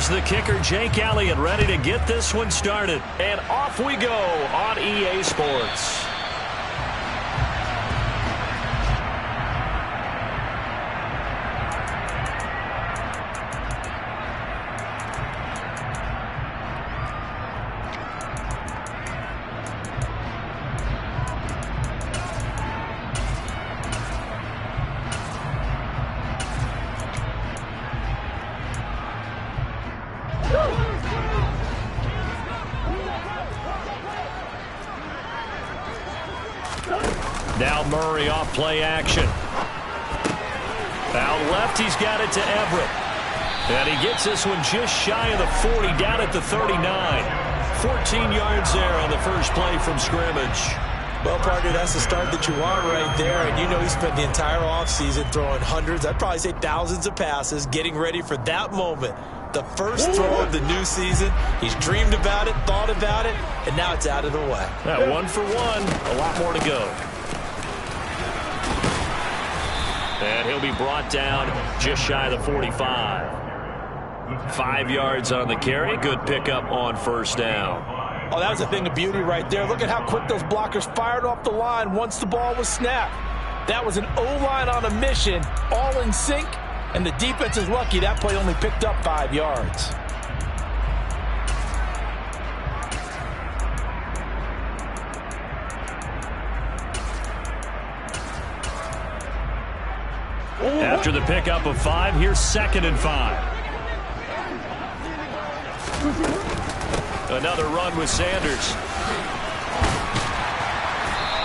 Here's the kicker, Jake Elliott, ready to get this one started. And off we go on EA Sports. Now Murray off play action. Out left, he's got it to Everett. And he gets this one just shy of the 40, down at the 39. 14 yards there on the first play from scrimmage. Well, partner, that's the start that you want right there. And you know he spent the entire offseason throwing hundreds, I'd probably say thousands of passes, getting ready for that moment. The first throw of the new season. He's dreamed about it, thought about it, and now it's out of the way. That 1 for 1, a lot more to go. And he'll be brought down just shy of the 45. 5 yards on the carry. Good pickup on first down. Oh, that was a thing of beauty right there. Look at how quick those blockers fired off the line once the ball was snapped. That was an O-line on a mission, all in sync, and the defense is lucky that play only picked up 5 yards. After the pickup of 5, here's 2nd and 5. Another run with Sanders.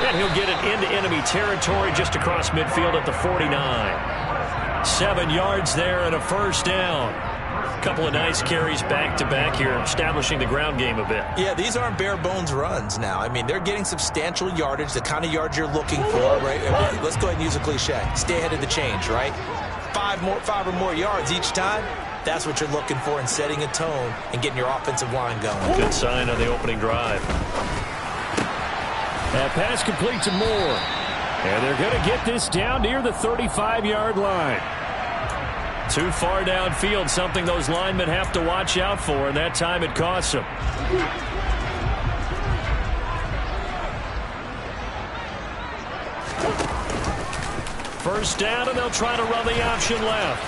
And he'll get it into enemy territory just across midfield at the 49. 7 yards there and a first down. A couple of nice carries back-to-back here, establishing the ground game a bit. Yeah, these aren't bare-bones runs now. I mean, they're getting substantial yardage, the kind of yards you're looking for, right? I mean, let's go ahead and use a cliche. Stay ahead of the change, right? 5 or more yards each time. That's what you're looking for in setting a tone and getting your offensive line going. Good sign on the opening drive. That pass complete to Moore. And they're going to get this down near the 35-yard line. Too far downfield, something those linemen have to watch out for, and that time it costs them. First down, and they'll try to run the option left.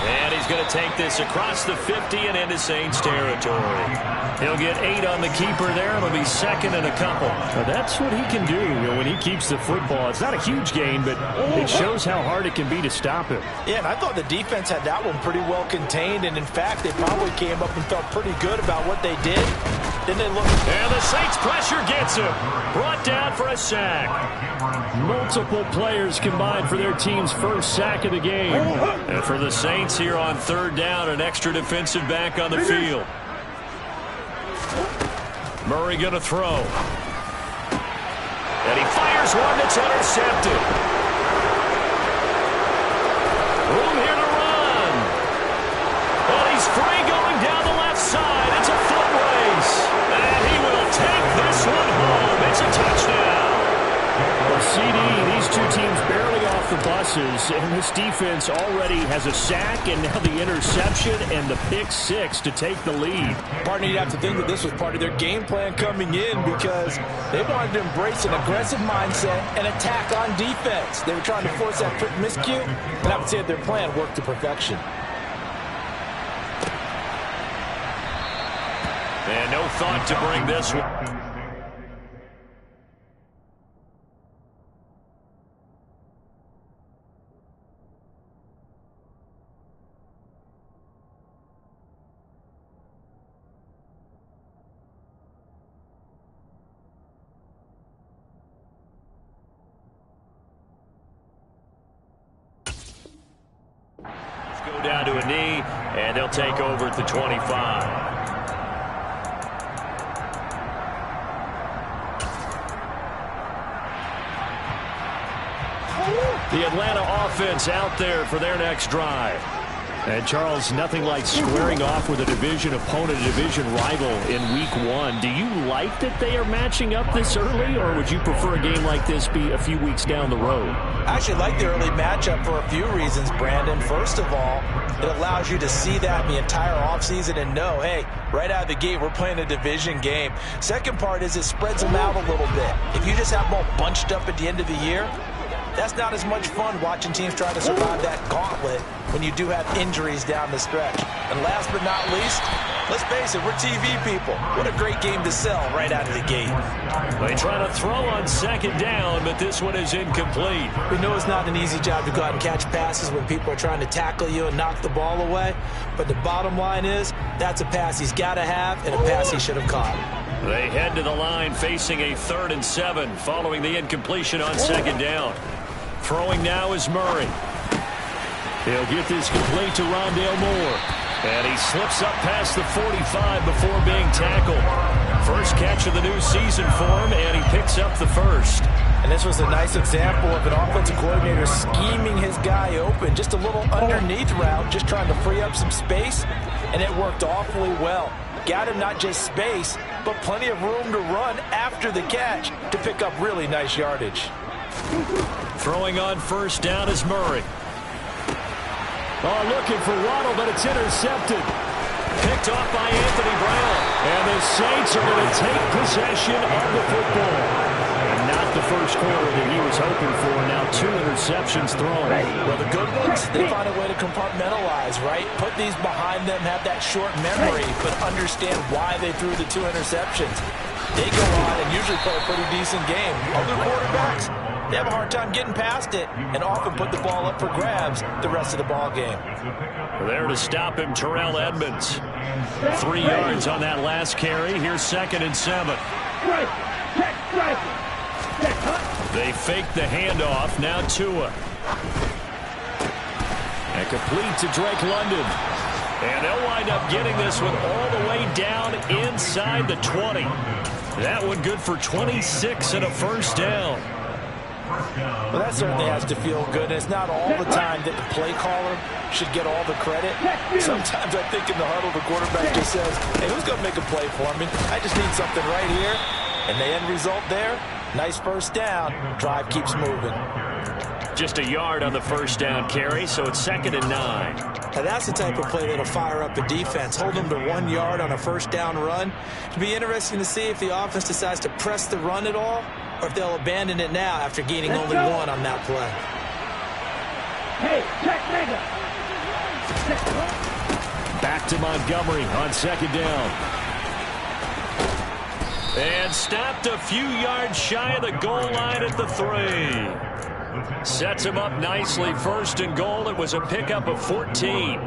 And he's going to take this across the 50 and into Saints territory. He'll get 8 on the keeper there. It'll be 2nd and a couple. Now that's what he can do, when he keeps the football. It's not a huge gain, but it shows how hard it can be to stop him. Yeah, and I thought the defense had that one pretty well contained, and in fact, they probably came up and felt pretty good about what they did. Then they looked. And the Saints pressure gets him. Brought down for a sack. Multiple players combined for their team's first sack of the game. And for the Saints here on 3rd down, an extra defensive back on the field. Murray going to throw. And he fires one that's intercepted. Room here to run. And he's free going down the left side. It's a foot race. And he will take this one home. It's a touchdown. Well, CD, these two teams barely off the buses, and this defense already has a sack and now the interception and the pick-6 to take the lead. Partner, you have to think that this was part of their game plan coming in because they wanted to embrace an aggressive mindset and attack on defense. They were trying to force that quick miscue, and I would say that their plan worked to perfection. And no thought to bring this one. Go down to a knee, and they'll take over at the 25. The Atlanta offense out there for their next drive. And, Charles, nothing like squaring off with a division opponent, a division rival in Week 1. Do you like that they are matching up this early, or would you prefer a game like this be a few weeks down the road? I actually like the early matchup for a few reasons, Brandon. First of all, it allows you to see that the entire offseason and know, hey, right out of the gate, we're playing a division game. Second part is it spreads them out a little bit. If you just have them all bunched up at the end of the year, that's not as much fun watching teams try to survive that gauntlet when you do have injuries down the stretch. And last but not least, let's face it, we're TV people. What a great game to sell right out of the gate. They try to throw on second down, but this one is incomplete. We know it's not an easy job to go out and catch passes when people are trying to tackle you and knock the ball away. But the bottom line is, that's a pass he's got to have and a pass he should have caught. They head to the line facing a 3rd and 7 following the incompletion on second down. Throwing now is Murray. He'll get this complete to Rondale Moore. And he slips up past the 45 before being tackled. First catch of the new season for him, and he picks up the first. And this was a nice example of an offensive coordinator scheming his guy open. Just a little underneath route, just trying to free up some space, and it worked awfully well. Got him not just space, but plenty of room to run after the catch to pick up really nice yardage. Throwing on first down is Murray. Oh, looking for Waddle, but it's intercepted. Picked off by Anthony Brown. And the Saints are going to take possession of the football. And not the first quarter that he was hoping for. Now 2 interceptions thrown. Well, the good ones, they find a way to compartmentalize, right? Put these behind them, have that short memory, but understand why they threw the 2 interceptions. They go on and usually play a pretty decent game. Other quarterbacks, they have a hard time getting past it and often put the ball up for grabs the rest of the ball game. There to stop him, Terrell Edmonds. 3 yards on that last carry. Here's 2nd and 7. They fake the handoff. Now Tua. And complete to Drake London. And they'll wind up getting this one all the way down inside the 20. That one good for 26 and a first down. Well, that certainly has to feel good. And it's not all the time that the play caller should get all the credit. Sometimes I think in the huddle, the quarterback just says, hey, who's going to make a play for me? I just need something right here. And the end result there, nice first down. Drive keeps moving. Just a yard on the first down carry, so it's 2nd and 9. Now that's the type of play that'll fire up a defense. Hold them to 1 yard on a first down run. It'll be interesting to see if the offense decides to press the run at all, or if they'll abandon it now after gaining only 1 on that play. Hey, check nigga. Back to Montgomery on second down. And stopped a few yards shy of the goal line at the 3. Sets him up nicely. 1st and goal. It was a pickup of 14.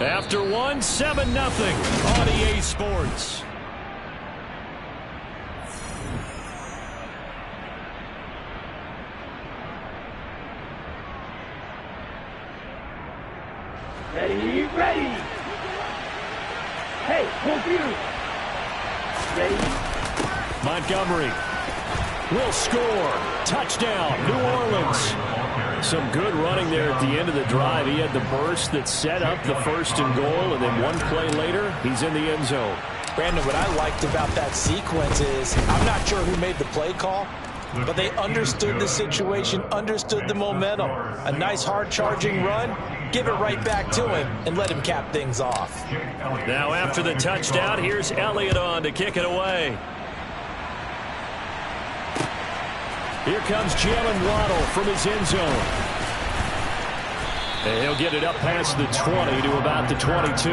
After 1, 7-0 on EA Sports. Ready, ready. Hey, hold you. Ready. Montgomery will score. Touchdown, New Orleans. Some good running there at the end of the drive. He had the burst that set up the 1st and goal, and then 1 play later, he's in the end zone. Brandon, what I liked about that sequence is I'm not sure who made the play call, but they understood the situation, understood the momentum. A nice hard-charging run, give it right back to him, and let him cap things off. Now after the touchdown, here's Elliott on to kick it away. Here comes Jalen Waddle from his end zone. And he'll get it up past the 20 to about the 22.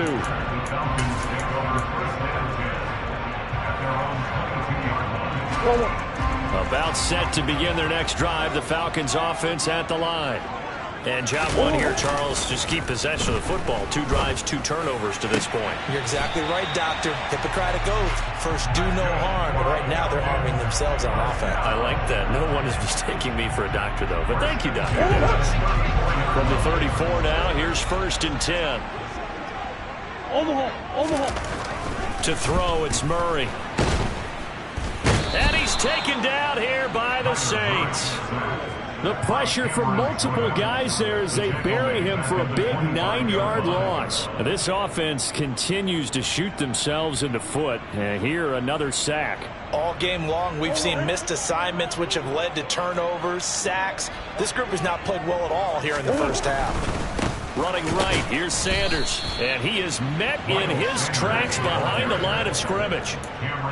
About set to begin their next drive. The Falcons offense at the line. And job 1 here, Charles, just keep possession of the football. 2 drives, 2 turnovers to this point. You're exactly right, Doctor. Hippocratic oath. First, do no harm. But right now, they're harming themselves on offense. I like that. No one is mistaking me for a doctor, though. But thank you, Doctor. From the 34 now, here's 1st and 10. Overhaul. To throw, it's Murray. And he's taken down here by the Saints. The pressure from multiple guys there as they bury him for a big 9-yard loss. This offense continues to shoot themselves in the foot. And here, another sack. All game long, we've seen missed assignments, which have led to turnovers, sacks. This group has not played well at all here in the first half. Running right, here's Sanders. And he is met in his tracks behind the line of scrimmage.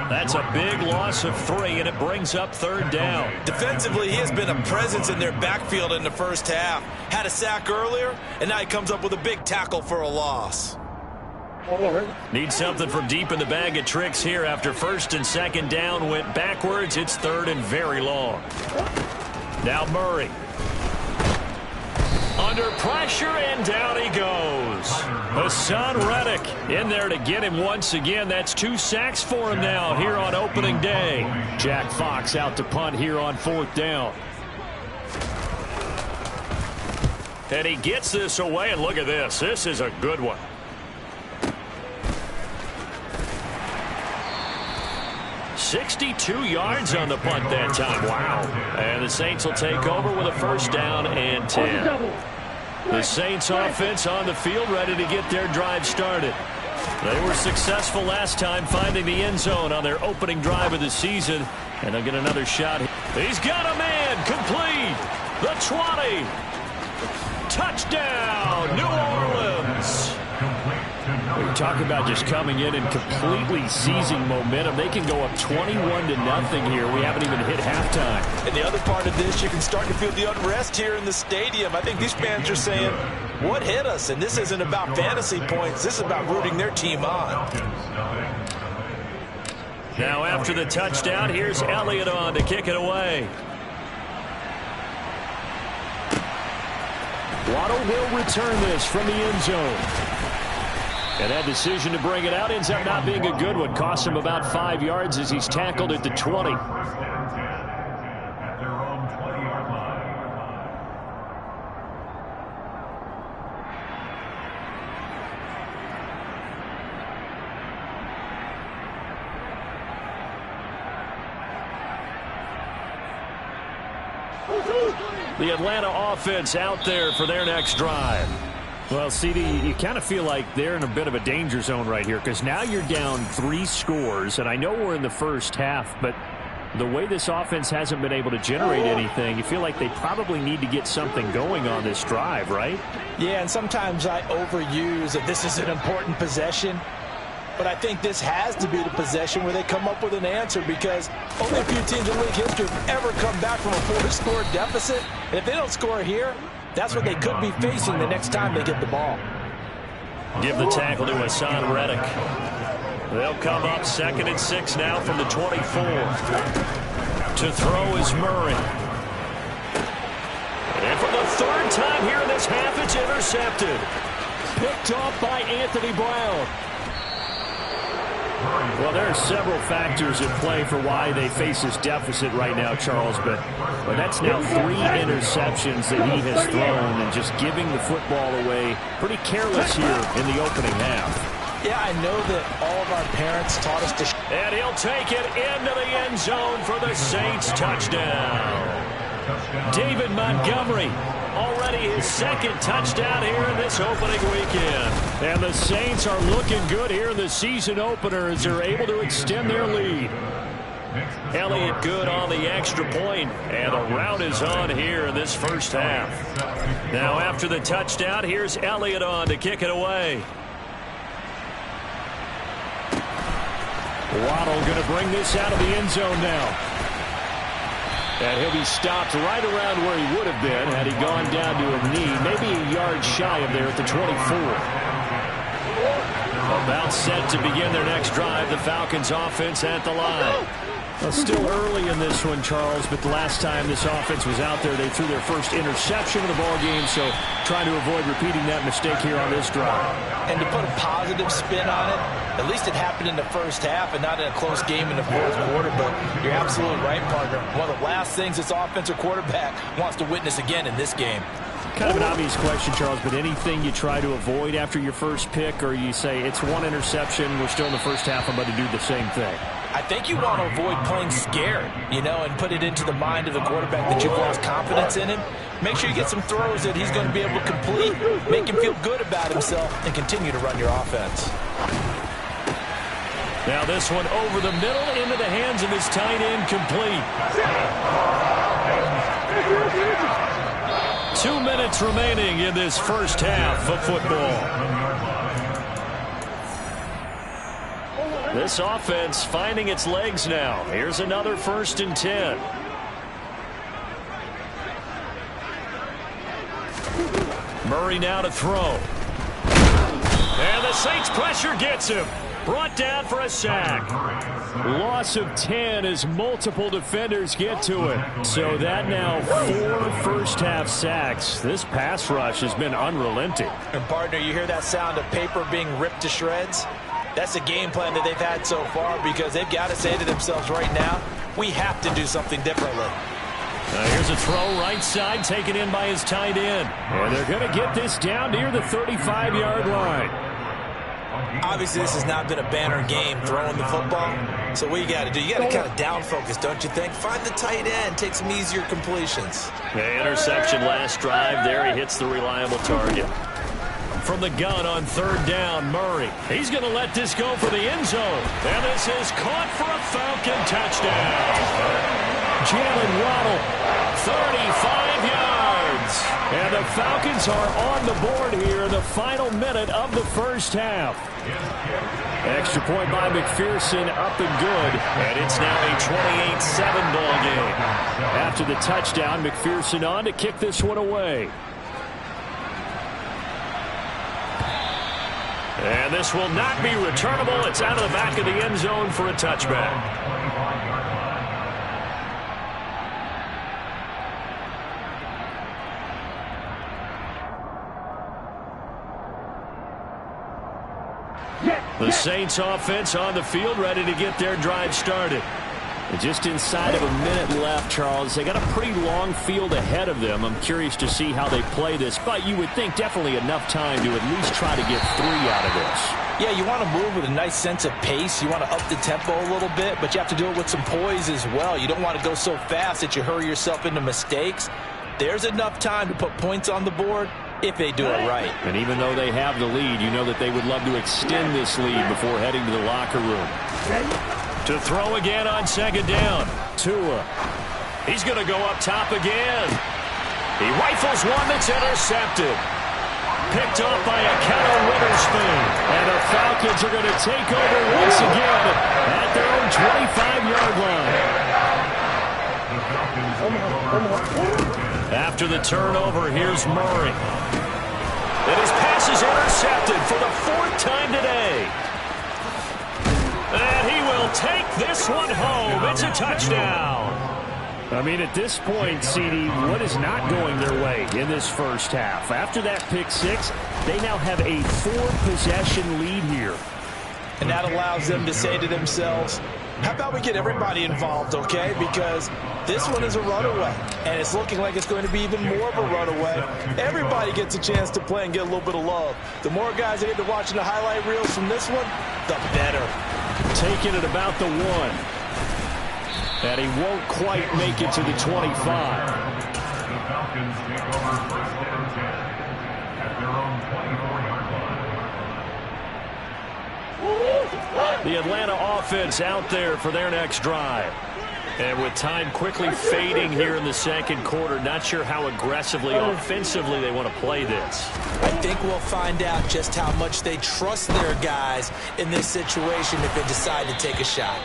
That's a big loss of 3, and it brings up 3rd down. Defensively, he has been a presence in their backfield in the first half. Had a sack earlier, and now he comes up with a big tackle for a loss. Need something from deep in the bag of tricks here after 1st and 2nd down went backwards. It's 3rd and very long. Now Murray. Under pressure, and down he goes. Hassan Reddick in there to get him once again. That's 2 sacks for him now here on opening day. Jack Fox out to punt here on 4th down. And he gets this away, and look at this. This is a good one. $62 yards on the punt that time. Wow. And the Saints will take over with a 1st down and 10. The Saints offense on the field ready to get their drive started. They were successful last time finding the end zone on their opening drive of the season. And they'll get another shot. He's got a man complete. The 20. Touchdown, New Orleans. We talk about just coming in and completely seizing momentum. They can go up 21-0 here. We haven't even hit halftime. And the other part of this, you can start to feel the unrest here in the stadium. I think these fans are saying, what hit us? And this isn't about fantasy points. This is about rooting their team on. Now after the touchdown, here's Elliott on to kick it away. Waddle will return this from the end zone. And that decision to bring it out ends up not being a good one. Costs him about 5 yards as he's tackled at the 20. The Atlanta offense out there for their next drive. Well, CD, you kind of feel like they're in a bit of a danger zone right here because now you're down 3 scores, and I know we're in the first half, but the way this offense hasn't been able to generate anything, you feel like they probably need to get something going on this drive, right? Yeah, and sometimes I overuse that this is an important possession, but I think this has to be the possession where they come up with an answer because only a few teams in league history have ever come back from a 4-score deficit, and if they don't score here, that's what they could be facing the next time they get the ball. Give the tackle to Hassan Reddick. They'll come up 2nd and 6 now from the 24. To throw is Murray. And for the 3rd time here in this half, it's intercepted. Picked off by Anthony Brown. Well, there are several factors at play for why they face this deficit right now, Charles, but that's now 3 interceptions that he has thrown and just giving the football away pretty careless here in the opening half. Yeah, I know that all of our parents taught us to... And he'll take it into the end zone for the Saints touchdown. David Montgomery, already his 2nd touchdown here in this opening weekend. And the Saints are looking good here in the season opener as they're able to extend their lead. Elliott good on the extra point, and the rout is on here in this first half. Now after the touchdown, here's Elliott on to kick it away. Waddle going to bring this out of the end zone now. And he'll be stopped right around where he would have been had he gone down to a knee, maybe a yard shy of there at the 24. About set to begin their next drive, the Falcons offense at the line. Well, still early in this one, Charles, but the last time this offense was out there, they threw their first interception of the ball game, so trying to avoid repeating that mistake here on this drive. And to put a positive spin on it, at least it happened in the first half and not in a close game in the 4th quarter, but you're absolutely right, partner. One of the last things this offensive quarterback wants to witness again in this game. Kind of an obvious question, Charles, but anything you try to avoid after your first pick, or you say it's one interception, we're still in the first half, I'm about to do the same thing? I think you want to avoid playing scared, and put it into the mind of the quarterback that you've lost confidence in him. Make sure you get some throws that he's going to be able to complete, make him feel good about himself, and continue to run your offense. Now this one over the middle into the hands of his tight end, complete. 2 minutes remaining in this first half of football. This offense finding its legs now. Here's another 1st and 10. Murray now to throw. And the Saints pressure gets him. Brought down for a sack. Loss of 10 as multiple defenders get to it. So that now 4 first-half sacks. This pass rush has been unrelenting. And, partner, you hear that sound of paper being ripped to shreds? That's a game plan that they've had so far because they've got to say to themselves right now, we have to do something differently. Here's a throw right side taken in by his tight end. And they're going to get this down near the 35-yard line. Obviously, this has not been a banner game throwing the football. So what you got to do, you got to kind of down focus, don't you think? Find the tight end, take some easier completions. The interception last drive there. He hits the reliable target. From the gun on 3rd down, Murray. He's going to let this go for the end zone. And this is caught for a Falcon touchdown. Jalen Waddle, 35 yards. And the Falcons are on the board here in the final minute of the first half. Extra point by McPherson, up and good. And it's now a 28-7 ball game. After the touchdown, McPherson on to kick this one away. And this will not be returnable. It's out of the back of the end zone for a touchback. The Saints offense on the field, ready to get their drive started. Just inside of a minute left, Charles. They got a pretty long field ahead of them. I'm curious to see how they play this, but you would think definitely enough time to at least try to get 3 out of this. Yeah, you want to move with a nice sense of pace. You want to up the tempo a little bit, but you have to do it with some poise as well. You don't want to go so fast that you hurry yourself into mistakes. There's enough time to put points on the board if they do it right. And even though they have the lead, you know that they would love to extend this lead before heading to the locker room. To throw again on 2nd down. Tua. He's going to go up top again. He rifles one that's intercepted. Picked off by a Kettle Witherspoon. And the Falcons are going to take over once again at their own 25-yard line. After the turnover, here's Murray. And his pass is intercepted for the 4th time today. And he will take this one home. It's a touchdown. I mean, at this point, CD, what is not going their way in this first half? After that pick 6, they now have a 4-possession lead here. And that allows them to say to themselves, how about we get everybody involved, okay? Because this one is a runaway, and it's looking like it's going to be even more of a runaway. Everybody gets a chance to play and get a little bit of love. The more guys that get to watching the highlight reels from this one, the better. Taking it about the 1. And he won't quite make it to the 25. The Falcons take over 1st and 10 at their own 24-yard line. The Atlanta offense out there for their next drive. And with time quickly fading here in the 2nd quarter, not sure how aggressively, offensively they want to play this. I think we'll find out just how much they trust their guys in this situation if they decide to take a shot.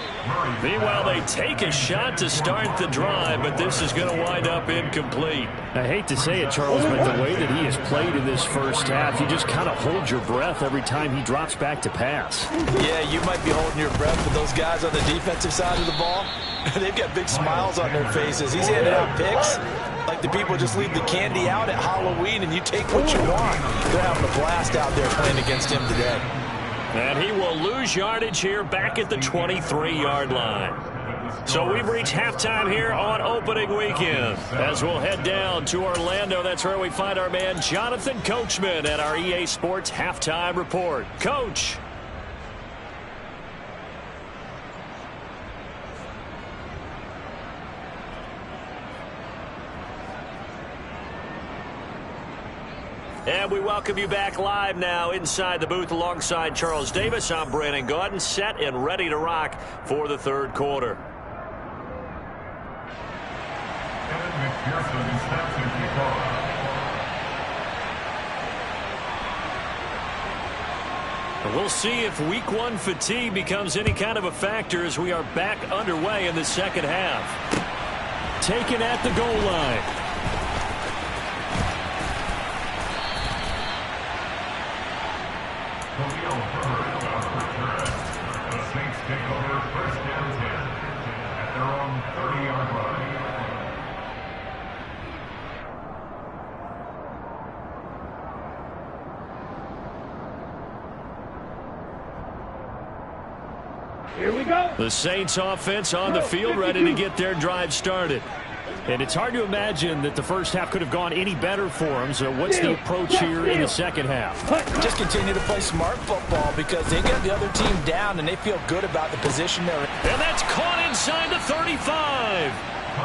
Meanwhile, they take a shot to start the drive, but this is going to wind up incomplete. I hate to say it, Charles, but the way that he has played in this first half, you just kind of hold your breath every time he drops back to pass. Yeah, you might be holding your breath, but those guys on the defensive side of the ball, they've got big smiles on their faces. He's handing out picks like the people just leave the candy out at Halloween and you take what you want. They're having a blast out there playing against him today. And he will lose yardage here back at the 23-yard line. So we've reached halftime here on opening weekend. As we'll head down to Orlando, that's where we find our man Jonathan Coachman at our EA Sports Halftime Report. Coach. And we welcome you back live now inside the booth alongside Charles Davis. I'm Brandon Gaudin, set and ready to rock for the third quarter. We'll see if week one fatigue becomes any kind of a factor as we are back underway in the second half. Taken at the goal line. Here we go. The Saints offense on the field, ready to get their drive started. And it's hard to imagine that the first half could have gone any better for them. So what's the approach here in the second half? Just continue to play smart football because they get the other team down and they feel good about the position they're in. And that's caught inside the 35.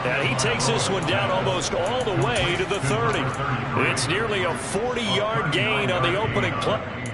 And he takes this one down almost all the way to the 30. It's nearly a 40-yard gain on the opening play.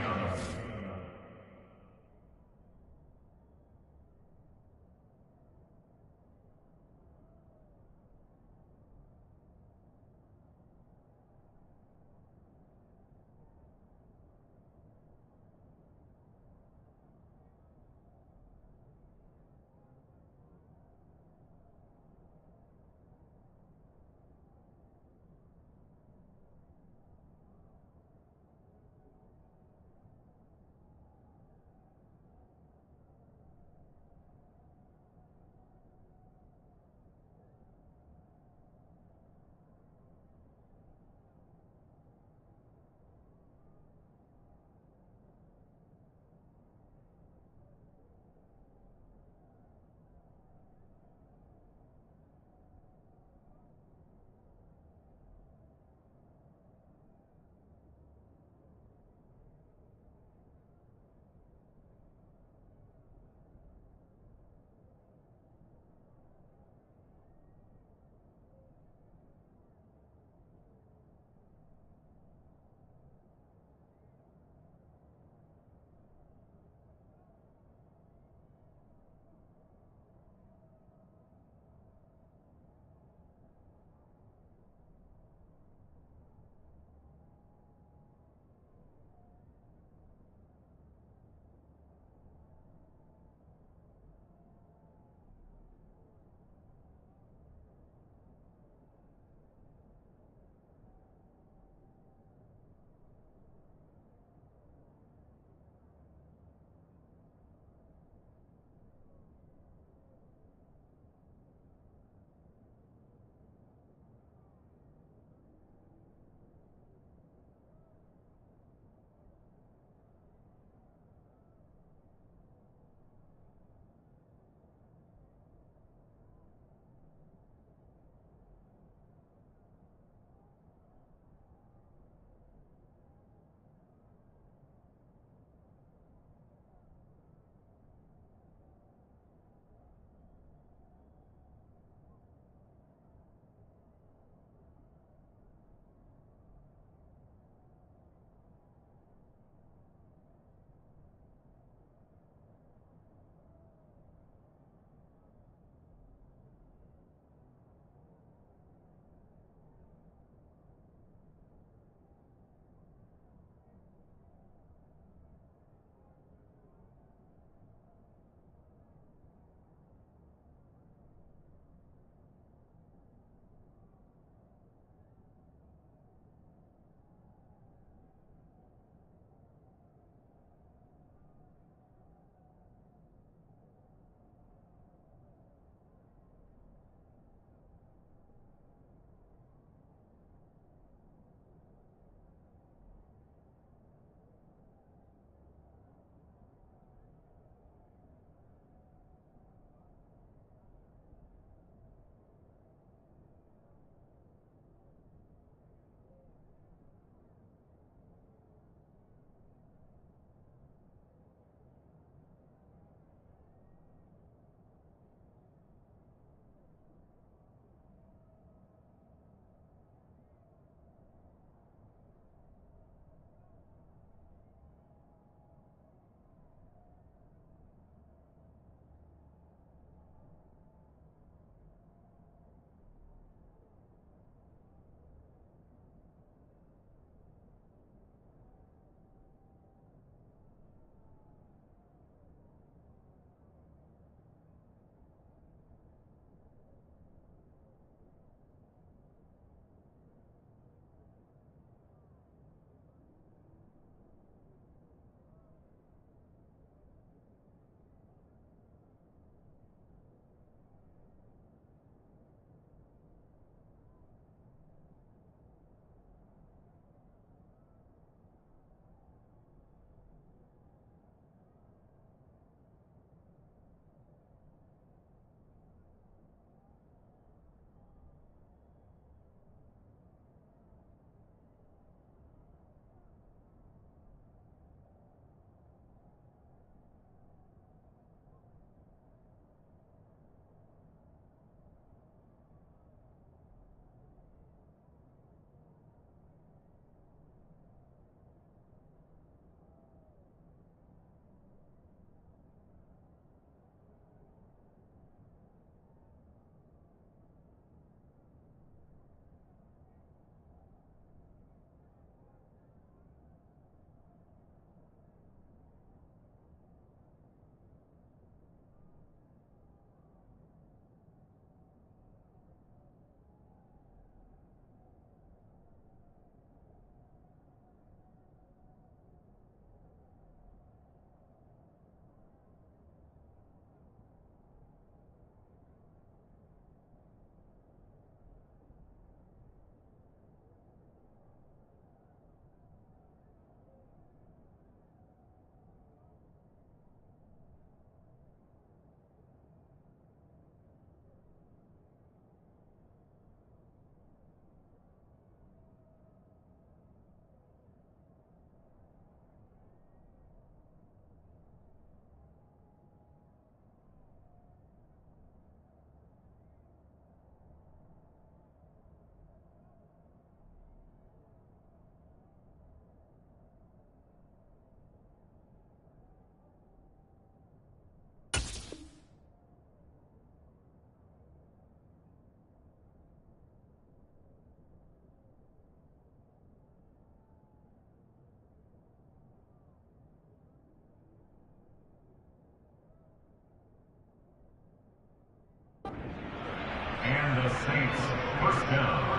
Saints, first down.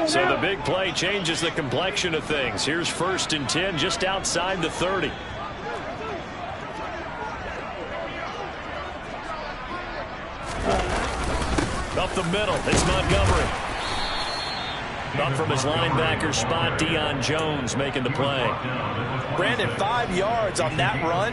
So the big play changes the complexion of things. Here's 1st and 10 just outside the 30. Up the middle, it's Montgomery. Up from his linebacker spot, Deion Jones making the play. Brandon, 5 yards on that run.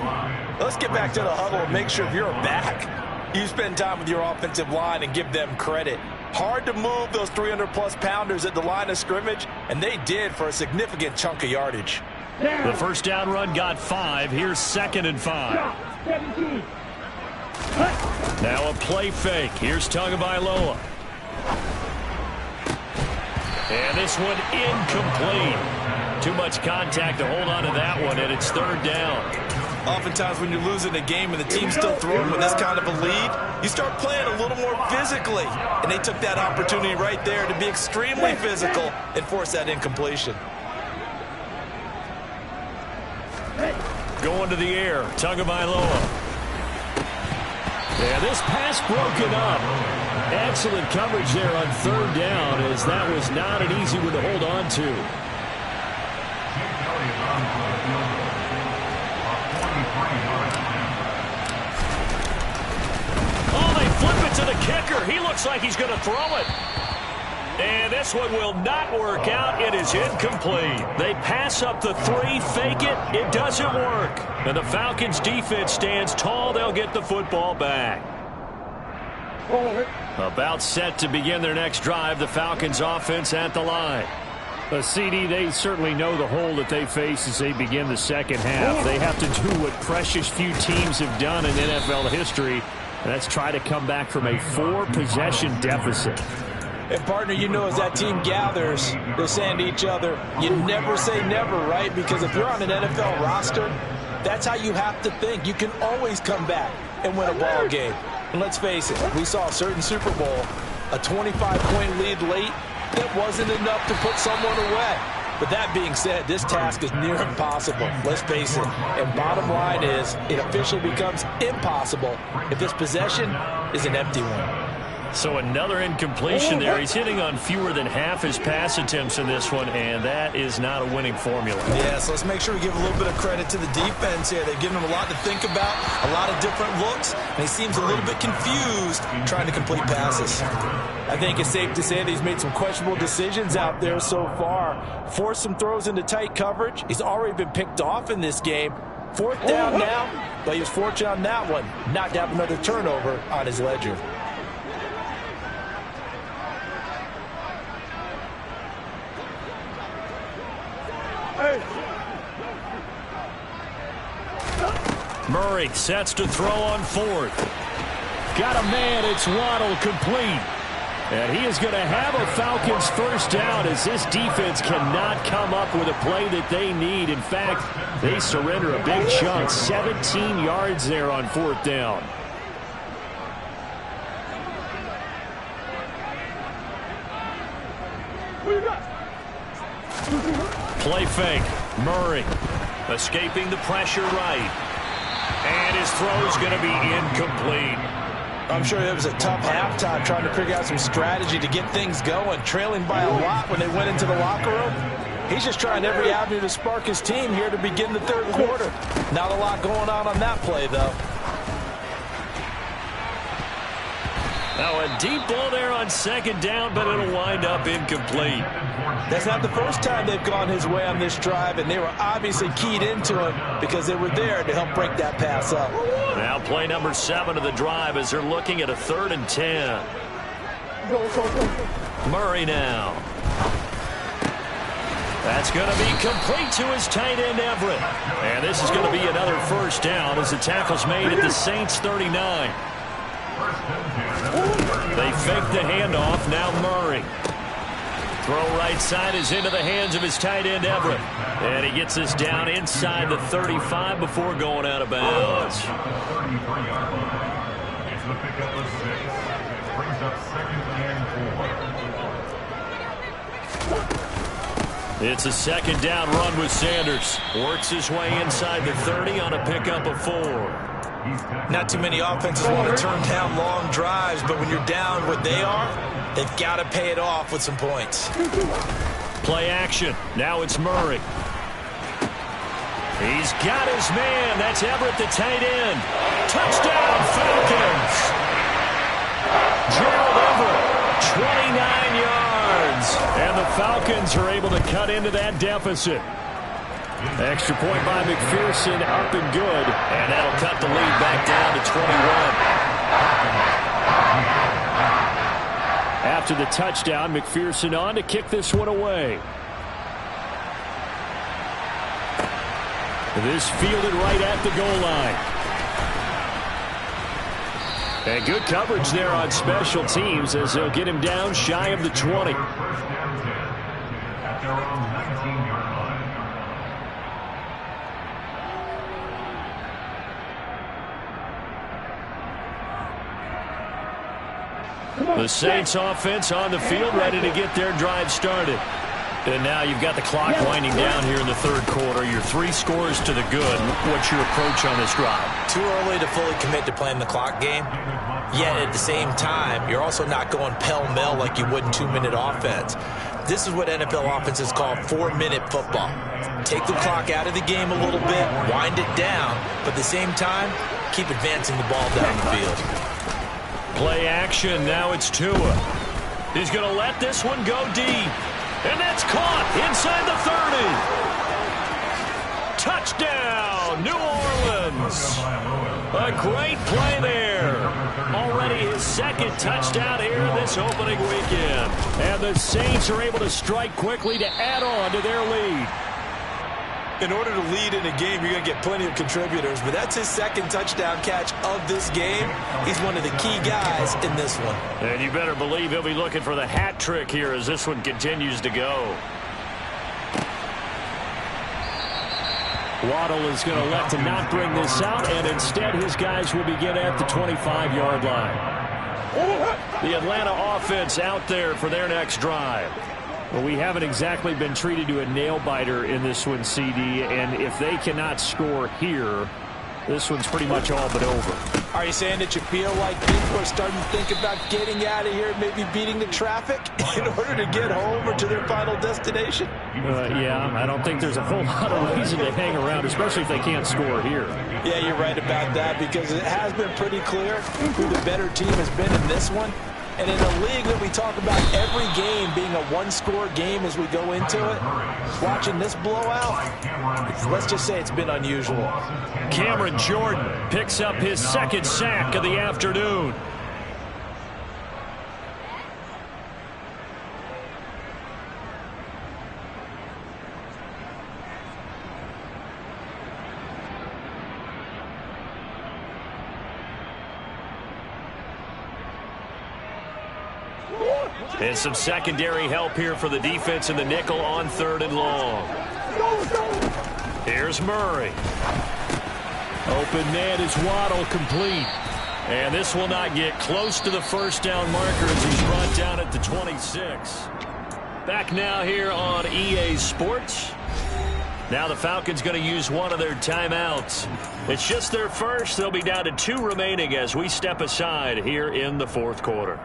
Let's get back to the huddle and make sure if you're back, you spend time with your offensive line and give them credit. Hard to move those 300-plus pounders at the line of scrimmage, and they did for a significant chunk of yardage. The first down run got 5. Here's 2nd and 5. 17. Now a play fake. Here's Tagovailoa. And this one incomplete. Too much contact to hold on to that one, and it's 3rd down. Oftentimes when you're losing a game and the team's still throwing with this kind of a lead, you start playing a little more physically. And they took that opportunity right there to be extremely physical and force that incompletion. Going to the air, Tagovailoa. And this pass broken up. Excellent coverage there on 3rd down, as that was not an easy one to hold on to. Oh, they flip it to the kicker. He looks like he's going to throw it. And this one will not work out. It is incomplete. They pass up the 3, fake it. It doesn't work. And the Falcons defense stands tall. They'll get the football back. About set to begin their next drive. The Falcons offense at the line. CD, they certainly know the hole that they face as they begin the second half. They have to do what precious few teams have done in NFL history, and that's try to come back from a 4-possession deficit. And, partner, you know, as that team gathers, they're saying to each other, you never say never, right? Because if you're on an NFL roster, that's how you have to think. You can always come back and win a ball game. And let's face it, we saw a certain Super Bowl, a 25-point lead late, that wasn't enough to put someone away. But that being said, this task is near impossible. Let's face it. And bottom line is, it officially becomes impossible if this possession is an empty one. So another incompletion there. He's hitting on fewer than half his pass attempts in this one, and that is not a winning formula. Yeah, so let's make sure we give a little bit of credit to the defense here. They've given him a lot to think about, a lot of different looks, and he seems a little bit confused trying to complete passes. I think it's safe to say that he's made some questionable decisions out there so far. Forced some throws into tight coverage. He's already been picked off in this game. 4th down now, but he was fortunate on that one, not to have another turnover on his ledger. Murray sets to throw on 4th. Got a man. It's Waddle, complete. And he is going to have a Falcons first down, as this defense cannot come up with a play that they need. In fact, they surrender a big chunk. 17 yards there on 4th down. Play fake. Murray escaping the pressure right. And his throw's going to be incomplete. I'm sure it was a tough halftime trying to figure out some strategy to get things going, trailing by a lot when they went into the locker room. He's just trying every avenue to spark his team here to begin the 3rd quarter. Not a lot going on that play, though. Now a deep ball there on 2nd down, but it'll wind up incomplete. That's not the first time they've gone his way on this drive, and they were obviously keyed into him because they were there to help break that pass up. Now play number 7 of the drive as they're looking at a 3rd and 10. Murray now. That's going to be complete to his tight end, Everett. And this is going to be another first down as the tackle's made at the Saints 39. They fake the handoff. Now Murray. Throw right side is into the hands of his tight end, Everett. And he gets this down inside the 35 before going out of bounds. It's the pickup of 6. Brings up 2nd and 4. It's a second down run with Sanders. Works his way inside the 30 on a pickup of 4. Not too many offenses want to turn down long drives, but when you're down what they are, they've got to pay it off with some points. Play action. Now it's Murray. He's got his man. That's Everett, the tight end. Touchdown, Falcons. Gerald Everett, 29 yards. And the Falcons are able to cut into that deficit. Extra point by McPherson, up and good. And that'll cut the lead back down to 21. After the touchdown, McPherson on to kick this one away. This fielded right at the goal line. And good coverage there on special teams as they'll get him down shy of the 20. First down 10 at their own 19-yard line. The Saints offense on the field, ready to get their drive started. And now you've got the clock winding down here in the third quarter. Your 3 scores to the good. What's your approach on this drive? Too early to fully commit to playing the clock game. Yet at the same time, you're also not going pell-mell like you would in 2-minute offense. This is what NFL offenses call 4-minute football. Take the clock out of the game a little bit, wind it down, but at the same time, keep advancing the ball down the field. Play action. Now it's Tua. He's going to let this one go deep. And that's caught inside the 30. Touchdown, New Orleans. A great play there. Already his second touchdown here this opening weekend. And the Saints are able to strike quickly to add on to their lead. In order to lead in a game, you're going to get plenty of contributors, but that's his second touchdown catch of this game. He's one of the key guys in this one. And you better believe he'll be looking for the hat trick here as this one continues to go. Waddle is going to elect to not bring this out, and instead his guys will begin at the 25-yard line. The Atlanta offense out there for their next drive. Well, we haven't exactly been treated to a nail-biter in this one, CD, and if they cannot score here, this one's pretty much all but over. Are you saying that you feel like people are starting to think about getting out of here, maybe beating the traffic in order to get home or to their final destination? Yeah, I don't think there's a whole lot of reason to hang around, especially if they can't score here. Yeah, you're right about that because it has been pretty clear who the better team has been in this one. And in a league that we talk about every game being a one-score game as we go into it, watching this blowout, let's just say it's been unusual. Cameron Jordan picks up his second sack of the afternoon. And some secondary help here for the defense in the nickel on 3rd and long. Here's Murray. Open man is Waddle, complete. And this will not get close to the first down marker as he's brought down at the 26. Back now here on EA Sports. Now the Falcons going to use one of their timeouts. It's just their first. They'll be down to 2 remaining as we step aside here in the 4th quarter.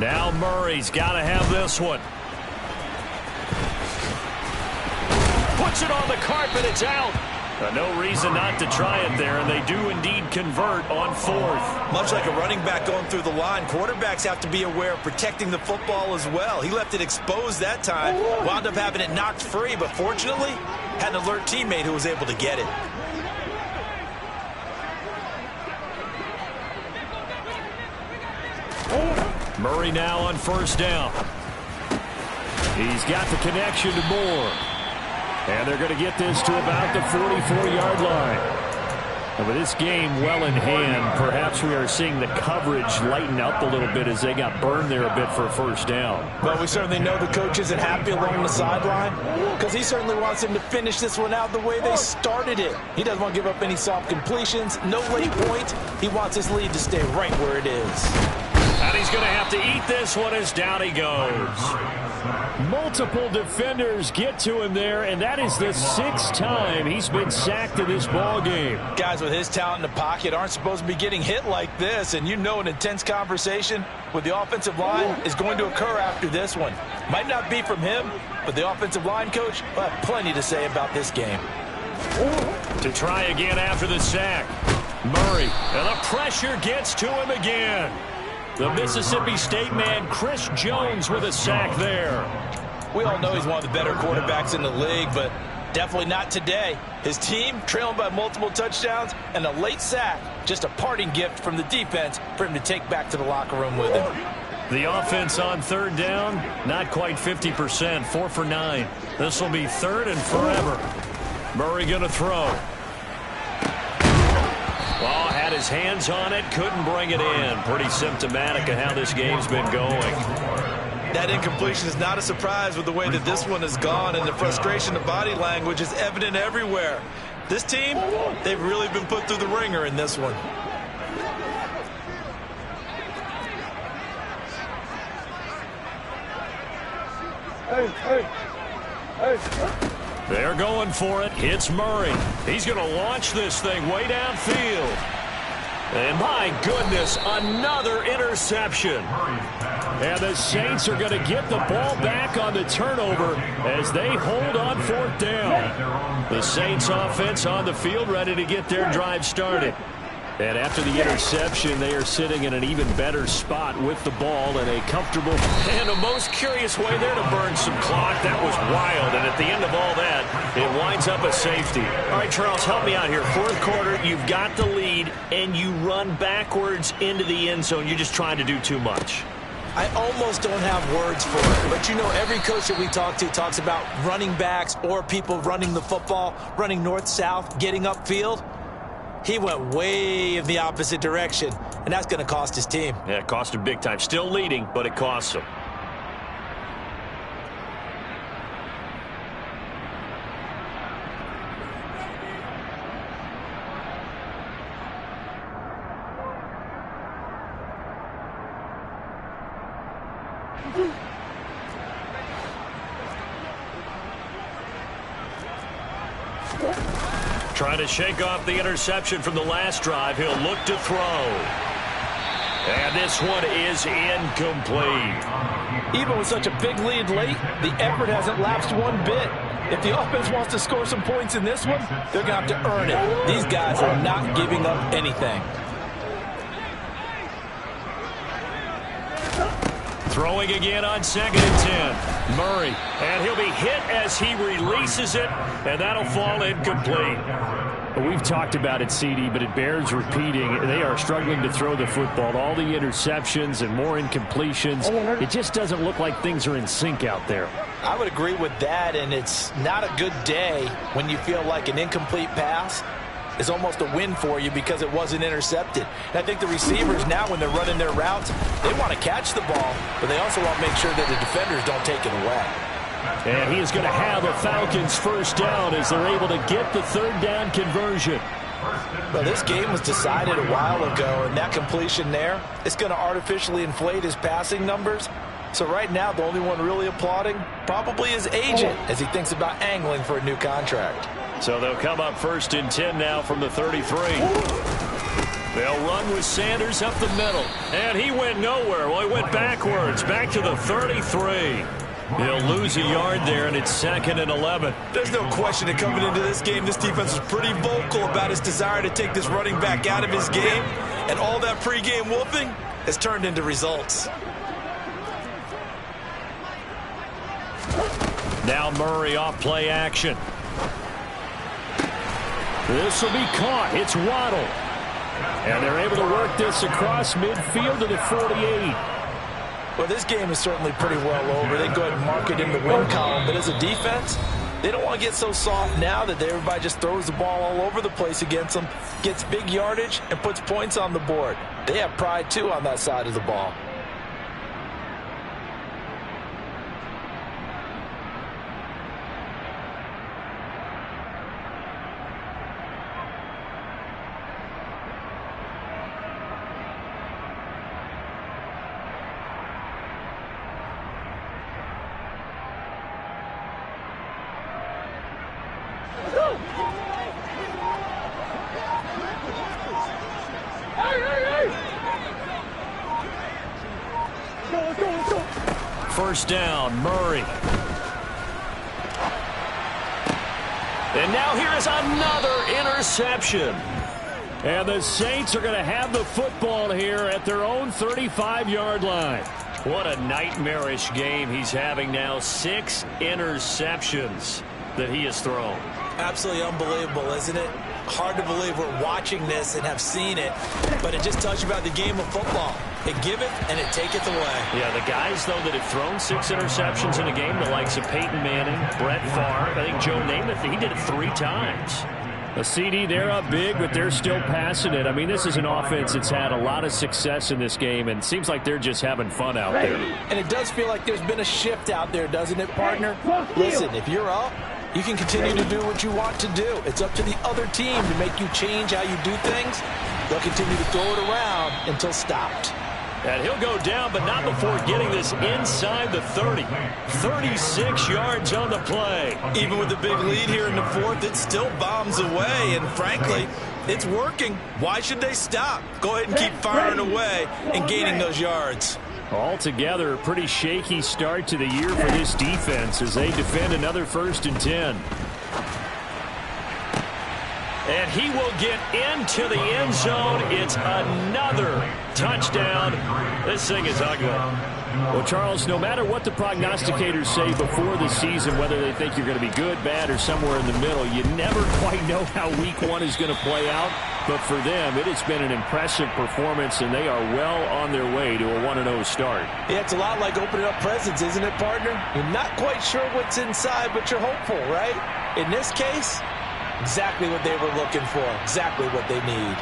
Now Murray's got to have this one. Puts it on the carpet. It's out. No reason not to try it there, and they do indeed convert on 4th. Much like a running back going through the line, quarterbacks have to be aware of protecting the football as well. He left it exposed that time, wound up having it knocked free, but fortunately had an alert teammate who was able to get it. Murray now on 1st down. He's got the connection to Moore. And they're going to get this to about the 44-yard line. And with this game well in hand, perhaps we are seeing the coverage lighten up a little bit as they got burned there a bit for a first down. Well, we certainly know the coach isn't happy along the sideline because he certainly wants them to finish this one out the way they started it. He doesn't want to give up any soft completions, no late point. He wants his lead to stay right where it is. And he's going to have to eat this one as down he goes. Multiple defenders get to him there, and that is the 6th time he's been sacked in this ball game. Guys with his talent in the pocket aren't supposed to be getting hit like this, and you know an intense conversation with the offensive line is going to occur after this one. Might not be from him, but the offensive line coach will have plenty to say about this game. To try again after the sack. Murray, and the pressure gets to him again. The Mississippi State man, Chris Jones, with a sack there. We all know he's one of the better quarterbacks in the league, but definitely not today. His team trailing by multiple touchdowns and a late sack. Just a parting gift from the defense for him to take back to the locker room with him. The offense on third down, not quite 50%, 4 for 9. This will be third and forever. Murray going to throw. Well, had his hands on it, couldn't bring it in. Pretty symptomatic of how this game's been going. That incompletion is not a surprise with the way that this one has gone, and the frustration of body language is evident everywhere. This team, they've really been put through the ringer in this one. They're going for it. It's Murray. He's going to launch this thing way downfield. And my goodness, another interception. And the Saints are going to get the ball back on the turnover as they hold on 4th down. The Saints offense on the field ready to get their drive started. And after the interception, they are sitting in an even better spot with the ball in a comfortable and a most curious way there to burn some clock. That was wild. And at the end of all that, it winds up a safety. All right, Charles, help me out here. 4th quarter, you've got the lead, and you run backwards into the end zone. You're just trying to do too much. I almost don't have words for it, but you know every coach that we talk to talks about running backs or people running the football, running north-south, getting upfield. He went way in the opposite direction, and that's going to cost his team. Yeah, it cost him big time. Still leading, but it costs him. Trying to shake off the interception from the last drive. He'll look to throw. And this one is incomplete. Even with such a big lead late, the effort hasn't lapsed one bit. If the offense wants to score some points in this one, they're going to have to earn it. These guys are not giving up anything. Throwing again on 2nd and 10. Murray, and he'll be hit as he releases it, and that'll fall incomplete. We've talked about it, CD, but it bears repeating. They are struggling to throw the football. All the interceptions and more incompletions. It just doesn't look like things are in sync out there. I would agree with that, and it's not a good day when you feel like an incomplete pass is almost a win for you because it wasn't intercepted. And I think the receivers now, when they're running their routes, they want to catch the ball, but they also want to make sure that the defenders don't take it away. And he is going to have a Falcons first down as they're able to get the 3rd down conversion. Well, this game was decided a while ago, and that completion there, it's going to artificially inflate his passing numbers. So right now, the only one really applauding probably his agent as he thinks about angling for a new contract. So they'll come up 1st and 10 now from the 33. They'll run with Sanders up the middle. And he went nowhere. Well, he went backwards, back to the 33. He'll lose a yard there, and it's 2nd and 11. There's no question that coming into this game, this defense was pretty vocal about his desire to take this running back out of his game. And all that pregame wolfing has turned into results. Now Murray off play action. This will be caught. It's Waddle. And they're able to work this across midfield to the 48. Well, this game is certainly pretty well over. They go ahead and mark it in the win column. But as a defense, They don't want to get so soft now that everybody just throws the ball all over the place against them, gets big yardage, and puts points on the board. They have pride, too, on that side of the ball. First down, Murray. And now here is another interception. And the Saints are going to have the football here at their own 35-yard line. What a nightmarish game he's having now. 6 interceptions that he has thrown. Absolutely unbelievable, isn't it? Hard to believe we're watching this and have seen it, but it just tells you about the game of football. It giveth and it taketh away. Yeah, the guys, though, that have thrown 6 interceptions in a game, the likes of Peyton Manning, Brett Favre, I think Joe Namath, he did it 3 times. A CD, they're up big, but they're still passing it. I mean, this is an offense that's had a lot of success in this game, and it seems like they're just having fun out there. And it does feel like there's been a shift out there, doesn't it, partner? Listen, if you're up, you can continue to do what you want to do. It's up to the other team to make you change how you do things. They'll continue to throw it around until stopped. And he'll go down, but not before getting this inside the 30. 36 yards on the play. Even with the big lead here in the 4th, it still bombs away. And frankly, it's working. Why should they stop? Go ahead and keep firing away and gaining those yards. Altogether, a pretty shaky start to the year for this defense as they defend another 1st and 10. And he will get into the end zone. It's another touchdown. This thing is ugly. Well, Charles, no matter what the prognosticators say before the season, whether they think you're going to be good, bad, or somewhere in the middle, you never quite know how week 1 is going to play out. But for them, it has been an impressive performance, and they are well on their way to a 1-0 start. Yeah, it's a lot like opening up presents, isn't it, partner? You're not quite sure what's inside, but you're hopeful, right? In this case, exactly what they were looking for, exactly what they need.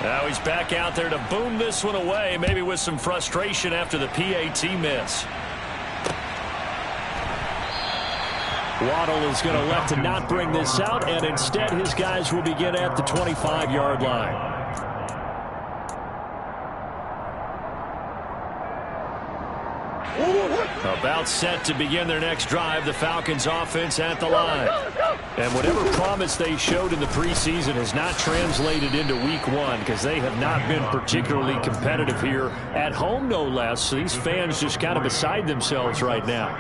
Now he's back out there to boom this one away, maybe with some frustration after the PAT miss. Waddle is going to elect to not bring this out, and instead his guys will begin at the 25-yard line. About set to begin their next drive, the Falcons offense at the line. And whatever promise they showed in the preseason has not translated into week 1 because they have not been particularly competitive here at home, no less. So these fans just kind of beside themselves right now.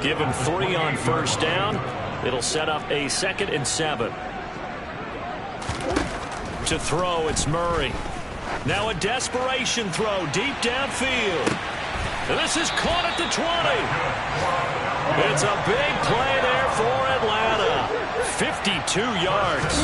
Given 3 on 1st down, it'll set up a 2nd and 7. To throw, it's Murray. Now a desperation throw deep downfield. And this is caught at the 20. It's a big play there for Atlanta. 52 yards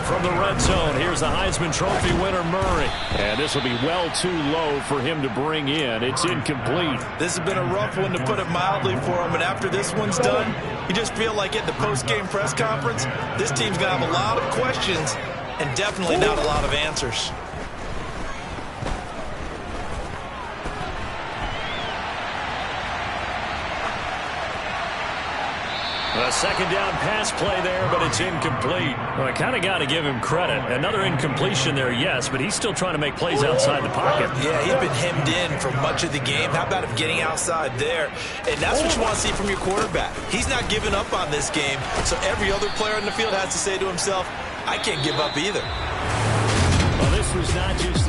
from the red zone. Here's the Heisman Trophy winner, Murray. And this will be well too low for him to bring in. It's incomplete. This has been a rough one, to put it mildly, for him. And after this one's done, you just feel like at the post-game press conference, this team's going to have a lot of questions and definitely not a lot of answers. A 2nd down pass play there, but it's incomplete. Well, I kind of got to give him credit. Another incompletion there, yes, but he's still trying to make plays outside the pocket. Yeah, he's been hemmed in for much of the game. How about him getting outside there? And that's what you want to see from your quarterback. He's not giving up on this game, so every other player in the field has to say to himself, I can't give up either. Well, this was not just